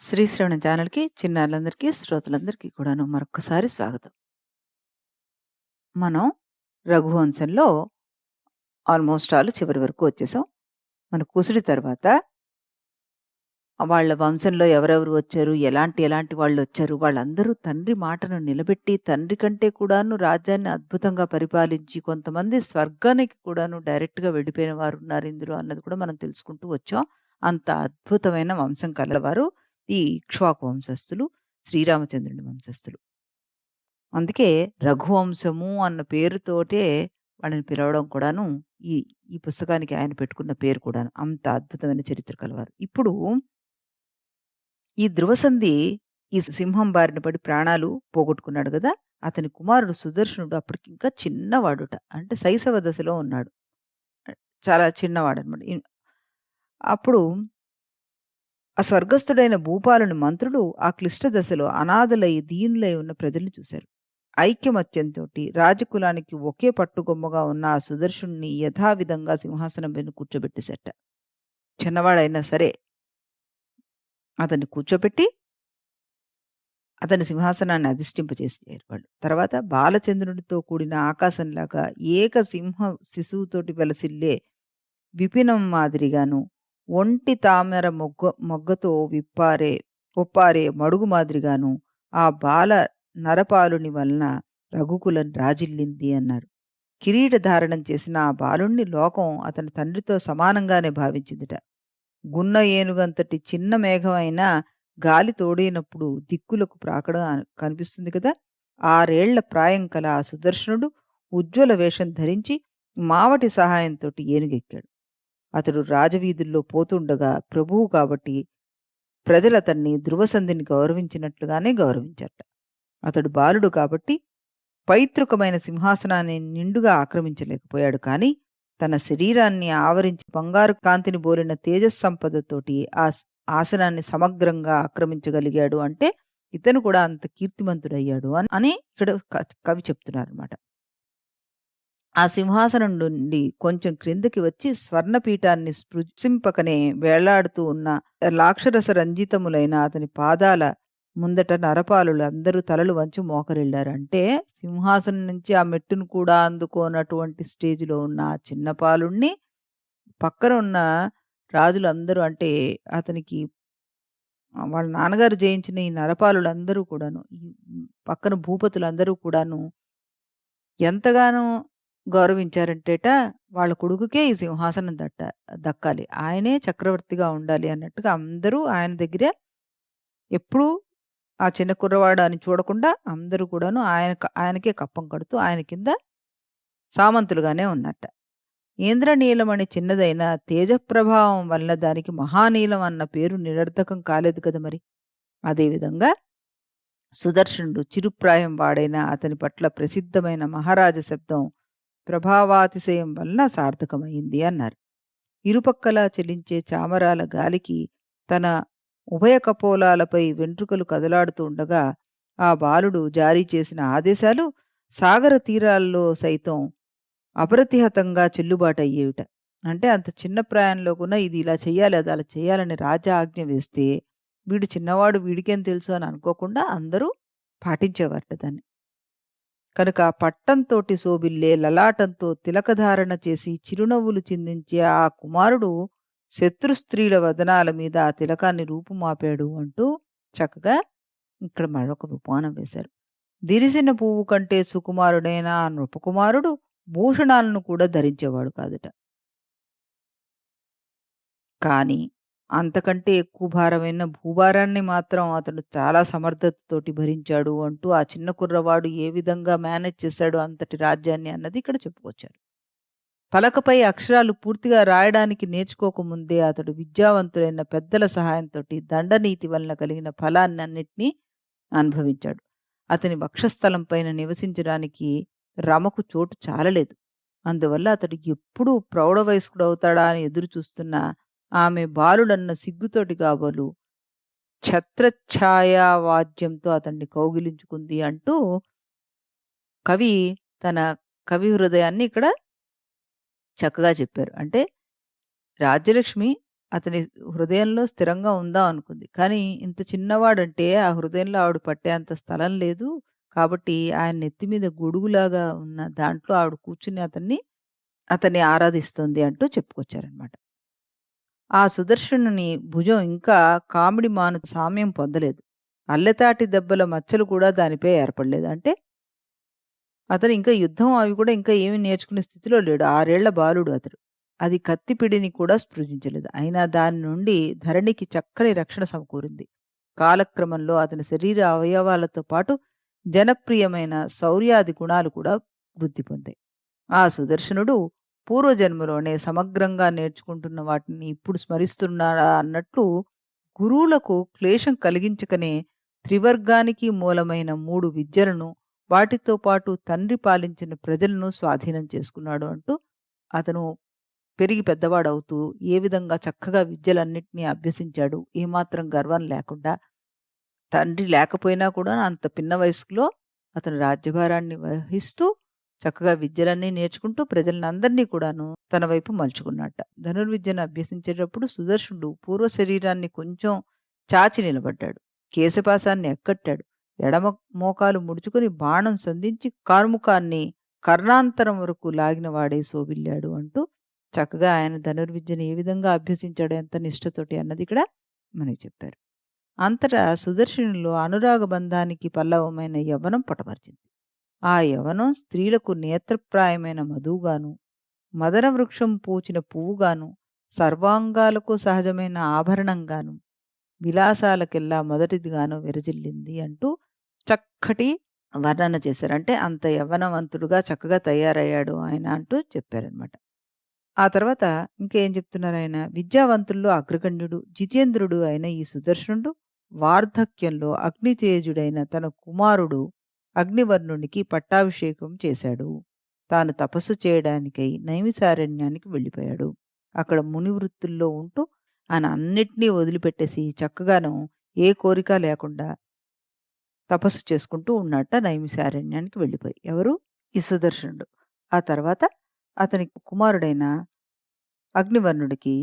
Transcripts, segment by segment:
శ్రీశ్రవణ ఛానల్‌కి చిన్నారులందరికీ, శ్రోతలందరికీ కూడాను మరొక్కసారి స్వాగతం. మనం 'రఘువంశంలో' ఆల్‌మోస్ట్ ఆల్ చివరి వరకు వచ్చేసాం. మన కుసుడి తర్వాత వాళ్ళ వంశంలో ఎవరెవరు వచ్చారు, ఎలాంటి ఎలాంటి వాళ్ళొచ్చారు, వాళ్ళందరూ తండ్రి మాటను నిలబెట్టి, తండ్రి కంటే కూడాను రాజ్యాన్ని అద్భుతంగా పరిపాలించి, కొంతమంది స్వర్గానికి కూడాను డైరెక్ట్‌గా వెళ్ళిపోయిన వారున్నారు ఇందులో అన్నది కూడా మనం తెలుసుకుంటూ వచ్చాం. అంత అద్భుతమైన వంశం కలవారు ఈ ఇక్ష్వాకు వంశస్థులు, శ్రీరామచంద్రుని వంశస్థులు. అందుకే రఘువంశము అన్న పేరుతోటే వాళ్ళని పిలవడం కూడాను ఈ ఈ పుస్తకానికి ఆయన పెట్టుకున్న పేరు కూడాను. అంత అద్భుతమైన చరిత్ర కలవారు. ఇప్పుడు ఈ ధ్రువసంధి ఈ సింహం బారిన పడి ప్రాణాలు పోగొట్టుకున్నాడు గదా! అతని కుమారుడు సుదర్శనుడు అప్పటికింకా చిన్నవాడుట. అంటే శైశవ దశలో ఉన్నాడు. ఆహ్, చాలా చిన్నవాడనమాట. అప్పుడు ఆ స్వర్గస్థుడైన భూపాలుని మంత్రులు ఆ క్లిష్ట దశలో అనాథలై, దీనులై ఉన్న ప్రజల్ని చూశారు. ఐకమత్యంతోటి రాజకులానికి ఒకే పట్టుగొమ్మగా ఉన్న ఆ సుదర్శనుడిని యథావిధంగా సింహాసనం మీద కూర్చోబెట్టేశారట. చిన్నవాడైనా సరే అతన్ని కూర్చోబెట్టి అతని సింహాసనాన్ని అధిష్ఠింపజేసారు వాళ్ళు. తర్వాత బాలచంద్రుడితో కూడిన ఆకాశంలాగా ఏక సింహ శిశువుతోటి వెలసిల్లే విపినం మాదిరిగాను, ఒంటి తామర మొగ్గతో ఒప్పారే మడుగు మాదిరిగాను ఆ బాల నరపాలుని వలన రఘుకులం రాజిల్లింది అన్నారు. కిరీట ధారణం చేసిన ఆ బాలుణ్ణి లోకం అతని తండ్రితో సమానంగానే భావించిందిట. గున్న ఏనుగంతటి చిన్న మేఘం అయినా గాలి తోడైనప్పుడు దిక్కులకు ప్రాకడం కనిపిస్తుంది కదా! ఆరేళ్ల ప్రాయం కల ఆ సుదర్శనుడు ఉజ్వల వేషం ధరించి మావటి సహాయంతోటి ఏనుగెక్కాడు. అతడు రాజవీధుల్లో పోతుండగా ప్రభువు కాబట్టి ప్రజలతన్ని ధ్రువసంధిని గౌరవించినట్లుగానే గౌరవించారట. అతడు బాలుడు కాబట్టి పైతృకమైన సింహాసనాన్ని నిండుగా ఆక్రమించలేకపోయాడు కానీ, తన శరీరాన్ని ఆవరించి బంగారు కాంతిని బోలిన తేజస్సంపదతోటి ఆసనాన్ని సమగ్రంగా ఆక్రమించగలిగాడు అంటే, ఇతను కూడా అంత కీర్తిమంతుడయ్యాడు అని ఇక్కడ కవి చెప్తున్నారనమాట. ఆ సింహాసనం నుండి కొంచెం క్రిందకి వచ్చి స్వర్ణపీఠాన్ని స్పృశింపకనే వేలాడుతూ ఉన్న లాక్షరస రంజితములైన అతని పాదాల ముందట నరపాలులు అందరూ తలలు వంచి మోకరిల్లారు. అంటే సింహాసనం నుంచి ఆ మెట్టును కూడా అందుకోనటువంటి స్టేజ్‌లో ఉన్న ఆ చిన్న పాలుడిని పక్కన ఉన్న రాజులందరూ అంటే అతనికి వాళ్ళ నాన్నగారు జయించిన ఈ నరపాలులందరూ కూడాను, ఈ పక్కన భూపతులందరూ కూడాను ఎంతగానో గౌరవించారంటేట, వాళ్ళ కొడుకుకే ఈ సింహాసనం దక్కాలి. ఆయనే చక్రవర్తిగా ఉండాలి అన్నట్టుగా అందరూ ఆయన దగ్గరే ఎప్పుడూ ఆ చిన్న కుర్రవాడు అని చూడకుండా అందరూ కూడాను ఆయనకే కప్పం కడుతూ ఆయన కింద సామంతులుగానే ఉన్నట్ట. ఇంద్రనీలమణి చిన్నదైన తేజప్రభావం వల్ల దానికి మహానీలం అన్న పేరు నిరర్థకం కాలేదు కదా మరి. అదేవిధంగా సుదర్శనుడు చిరుప్రాయం వాడైన అతని పట్ల ప్రసిద్ధమైన మహారాజ శబ్దం ప్రభావాతిశయం వలన సార్థకమైంది అన్నారు. ఇరుపక్కలా చెలించే చామరాల గాలికి తన ఉభయ కపోలాలపై వెంట్రుకలు కదలాడుతూ ఉండగా ఆ బాలుడు జారీ చేసిన ఆదేశాలు సాగర తీరాల్లో సైతం అప్రతిహతంగా చెల్లుబాటయ్యేవిట. అంటే అంత చిన్న ప్రాయంలో కూడా ఇది ఇలా చెయ్యాలి, అది అలా చేయాలని రాజా ఆజ్ఞ వేస్తే వీడు చిన్నవాడు వీడికేం తెలుసు అని అనుకోకుండా అందరూ పాటించేవారట దాన్ని. కనుక పట్టంతోటి శోభిల్లే లలాటంతో తిలకధారణ చేసి చిరునవ్వులు చిందించే ఆ కుమారుడు శత్రు స్త్రీల వదనాల మీద ఆ తిలకాన్ని రూపుమాపాడు అంటూ చక్కగా ఇక్కడ మరొక ఉపమానం వేశారు. దిరిసిన పువ్వు కంటే సుకుమారుడైన ఆ నృపకుమారుడు భూషణాలను కూడా ధరించేవాడు కాదట. కానీ అంతకంటే ఎక్కువ భారమైన భూభారాన్ని మాత్రం అతడు చాలా సమర్థతతోటి భరించాడు అంటూ ఆ చిన్న కుర్రవాడు ఏ విధంగా మేనేజ్ చేశాడు అంతటి రాజ్యాన్ని అన్నది ఇక్కడ చెప్పుకొచ్చారు. పలకపై అక్షరాలు పూర్తిగా రాయడానికి నేర్చుకోకముందే అతడు విద్యావంతులైన పెద్దల సహాయంతోటి దండనీతి వలన కలిగిన ఫలాన్నన్నిటినీ అనుభవించాడు. అతని వక్షస్థలం పైన నివసించడానికి రమకు చోటు చాలలేదు. అందువల్ల అతడు ఎప్పుడూ ప్రౌఢ వయస్కుడవుతాడా అని ఎదురు చూస్తున్న ఆమె బాలుడన్న సిగ్గుతోటి కాబోలు ఛత్రఛాయావాద్యంతో అతన్ని కౌగిలించుకుంది అంటూ కవి తన కవి హృదయాన్ని ఇక్కడ చక్కగా చెప్పారు. అంటే రాజ్యలక్ష్మి అతని హృదయంలో స్థిరంగా ఉందాం అనుకుంది. కానీ ఇంత చిన్నవాడంటే ఆ హృదయంలో ఆవిడ పట్టేంత స్థలం లేదు. కాబట్టి ఆయన నెత్తి మీద గొడుగులాగా ఉన్న దాంట్లో ఆవిడ కూర్చుని అతన్ని ఆరాధిస్తోంది అంటూ చెప్పుకొచ్చారనమాట. ఆ సుదర్శనుని భుజం ఇంకా కామిడి మాను సామ్యం పొందలేదు. అల్లెతాటి దెబ్బల మచ్చలు కూడా దానిపై ఏర్పడలేదు. అంటే అతను ఇంకా యుద్ధం అవి కూడా ఇంకా ఏమి నేర్చుకునే స్థితిలో లేడు. 6 ఏళ్ల బాలుడు అతడు. అది కత్తిపిడిని కూడా స్పృశించలేదు. అయినా దాని నుండి ధరణికి చక్కని రక్షణ సమకూరింది. కాలక్రమంలో అతని శరీర అవయవాలతో పాటు జనప్రియమైన శౌర్యాది గుణాలు కూడా వృద్ధి పొందాయి. ఆ సుదర్శనుడు పూర్వజన్మలోనే సమగ్రంగా నేర్చుకుంటున్న వాటిని ఇప్పుడు స్మరిస్తున్నాడా అన్నట్లు గురువులకు క్లేశం కలిగించకనే త్రివర్గానికి మూలమైన 3 విద్యలను వాటితో పాటు తండ్రి పాలించిన ప్రజలను స్వాధీనం చేసుకున్నాడు అంటూ అతను పెరిగి పెద్దవాడవుతూ ఏ విధంగా చక్కగా విద్యలన్నిటినీ అభ్యసించాడు. ఏమాత్రం గర్వం లేకుండా తండ్రి లేకపోయినా కూడా అంత పిన్న వయస్సులో అతను రాజ్యభారాన్ని వహిస్తూ చక్కగా విద్యలన్నీ నేర్చుకుంటూ ప్రజలనందరినీ కూడాను తన వైపు మలుచుకున్నట్ట. ధనుర్విద్యను అభ్యసించేటప్పుడు సుదర్శనుడు పూర్వ శరీరాన్ని కొంచెం చాచి నిలబడ్డాడు. కేశపాశాన్ని ఎక్కట్టాడు. ఎడమ మోకాలు ముడుచుకొని బాణం సంధించి కార్ముకాన్ని కర్ణాంతరం వరకు లాగిన వాడే శోభిల్లాడు అంటూ చక్కగా ఆయన ధనుర్విద్యను ఏ విధంగా అభ్యసించాడు ఎంత నిష్ఠతోటి అన్నది ఇక్కడ మనకి చెప్పారు. అంతటా సుదర్శనులో అనురాగ బంధానికి పల్లవమైన యవ్వనం పటమర్చింది. ఆ యవ్వనం స్త్రీలకు నేత్రప్రాయమైన మధువుగాను, మదన వృక్షం పూచిన పువ్వుగాను, సర్వాంగాలకు సహజమైన ఆభరణంగాను, విలాసాలకెల్లా మొదటిదిగాను విరజిల్లింది అంటూ చక్కటి వర్ణన చేశారు. అంటే అంత యవ్వనవంతుడుగా చక్కగా తయారయ్యాడు ఆయన అంటూ చెప్పారనమాట. ఆ తర్వాత ఇంకేం చెప్తున్నారాయన, విద్యావంతుల్లో అగ్రగణ్యుడు, జితేంద్రుడు అయిన ఈ సుదర్శనుడు వార్ధక్యంలో అగ్నితేజుడైన తన కుమారుడు అగ్నివర్ణునికి పట్టాభిషేకం చేశాడు. తాను తపస్సు చేయడానికై నైమిసారణ్యానికి వెళ్ళిపోయాడు. అక్కడ ముని వృత్తుల్లో ఉంటూ ఆయన అన్నిటినీ వదిలిపెట్టేసి చక్కగాను ఏ కోరిక లేకుండా తపస్సు చేసుకుంటూ ఉన్నట్ట నైమిసారణ్యానికి వెళ్ళిపోయి. ఎవరు? ఈ సుదర్శనుడు. ఆ తర్వాత అతని కుమారుడైన అగ్నివర్ణుడికి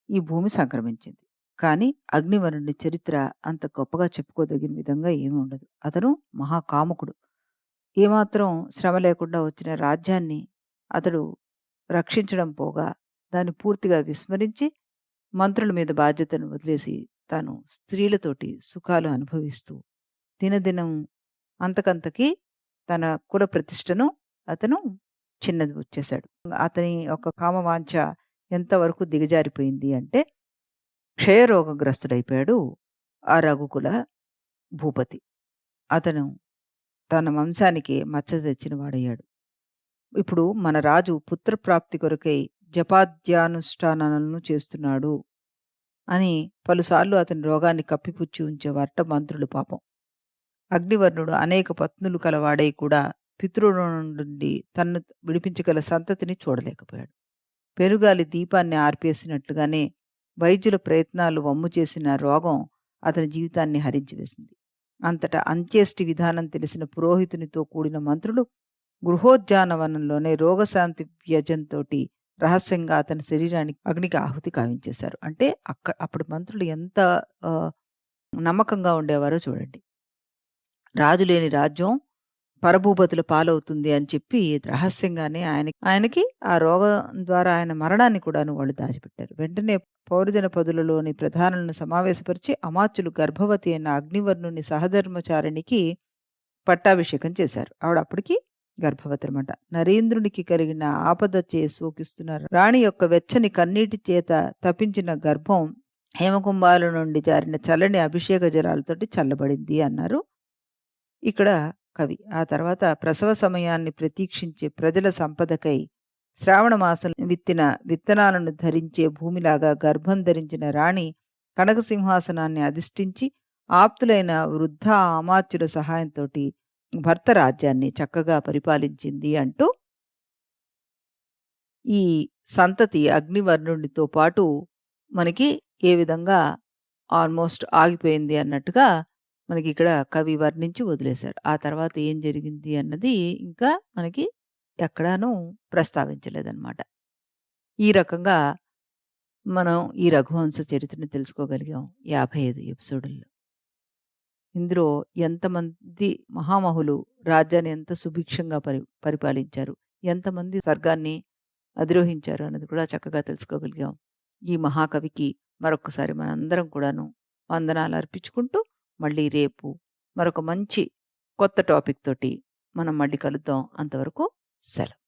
ఈ భూమి సంక్రమించింది. కానీ అగ్నివర్ణుడి చరిత్ర అంత గొప్పగా చెప్పుకోదగిన విధంగా ఏమి ఉండదు. అతను మహాకాముకుడు. ఏమాత్రం శ్రమ లేకుండా వచ్చిన రాజ్యాన్ని అతడు రక్షించడం పోగా, దాన్ని పూర్తిగా విస్మరించి మంత్రుల మీద బాధ్యతను వదిలేసి, తాను స్త్రీలతోటి సుఖాలు అనుభవిస్తూ, దినదినం అంతకంతకీ తన కుల ప్రతిష్టను అతను చిన్నబుచ్చేశాడు. అతని ఒక కామవాంఛ ఎంతవరకు దిగజారిపోయింది అంటే, క్షయరోగగ్రస్తుడైపోయాడు ఆ రఘుకుల భూపతి. అతను తన వంశానికి మచ్చ తెచ్చిన వాడయ్యాడు. ఇప్పుడు మన రాజు పుత్రప్రాప్తి కొరకై జపాధ్యానుష్ఠానాలను చేస్తున్నాడు అని పలుసార్లు అతని రోగాన్ని కప్పిపుచ్చి ఉంచేవారట మంత్రులు పాపం. అగ్నివర్ణుడు అనేక పత్నులు కలవాడై కూడా పితృరుణం నుండి తన్ను విడిపించగల సంతతిని చూడలేకపోయాడు. పెనుగాలి దీపాన్ని ఆర్పేసినట్లుగానే వైద్యుల ప్రయత్నాలు వమ్ము చేసిన రోగం అతని జీవితాన్ని హరించివేసింది. అంతటా అంత్యేష్టి విధానం తెలిసిన పురోహితునితో కూడిన మంత్రులు గృహోద్యానవనంలోనే రోగశాంతి వ్యజంతోటి రహస్యంగా అతని శరీరానికి అగ్నికి ఆహుతి కావించేశారు. అంటే అప్పటి మంత్రులు ఎంత ఆహ్, నమ్మకంగా ఉండేవారో చూడండి. రాజు లేని రాజ్యం పరభూపతుల పాలవుతుంది అని చెప్పి రహస్యంగానే ఆయనకి ఆ రోగం ద్వారా ఆయన మరణాన్ని కూడాను వాళ్ళు దాచిపెట్టారు. వెంటనే పౌరజన పదులలోని ప్రధానులను సమావేశపరిచి అమాత్యులు గర్భవతి అయిన అగ్నివర్ణుని సహధర్మచారిణికి పట్టాభిషేకం చేశారు. ఆవిడ అప్పటికి గర్భవతనమాట. నరేంద్రునికి కలిగిన ఆపదచే శోకిస్తున్న రాణి యొక్క వెచ్చని కన్నీటి చేత తపించిన గర్భం హేమకుంభాల నుండి జారిన చల్లని అభిషేక జలాలతోటి చల్లబడింది అన్నారు ఇక్కడ కవి. ఆ తర్వాత ప్రసవ సమయాన్ని ప్రతీక్షించే ప్రజల సంపదకై శ్రావణ మాసం విత్తిన విత్తనాలను ధరించే భూమిలాగా గర్భం ధరించిన రాణి కనక సింహాసనాన్ని అధిష్ఠించి ఆప్తులైన వృద్ధ అమాత్యుల సహాయంతోటి భర్త రాజ్యాన్ని చక్కగా పరిపాలించింది అంటూ ఈ సంతతి అగ్నివర్ణుడితో పాటు మనకి ఏ విధంగా ఆల్మోస్ట్ ఆగిపోయింది అన్నట్టుగా మనకిక్కడ కవి వర్ణించి వదిలేశారు. ఆ తర్వాత ఏం జరిగింది అన్నది ఇంకా మనకి ఎక్కడాను ప్రస్తావించలేదనమాట. ఈ రకంగా మనం ఈ రఘువంశ చరిత్రని తెలుసుకోగలిగాం 55 ఎపిసోడుల్లో. ఇందులో ఎంతమంది మహామహులు రాజ్యాన్ని ఎంత సుభిక్షంగా పరిపాలించారు, ఎంతమంది స్వర్గాన్ని అధిరోహించారు అన్నది కూడా చక్కగా తెలుసుకోగలిగాం. ఈ మహాకవికి మరొక్కసారి మనందరం కూడాను వందనాలు అర్పించుకుంటూ, మళ్ళీ రేపు మరొక మంచి కొత్త టాపిక్ తోటి మనం మళ్ళీ కలుద్దాం. అంతవరకు సెలవు.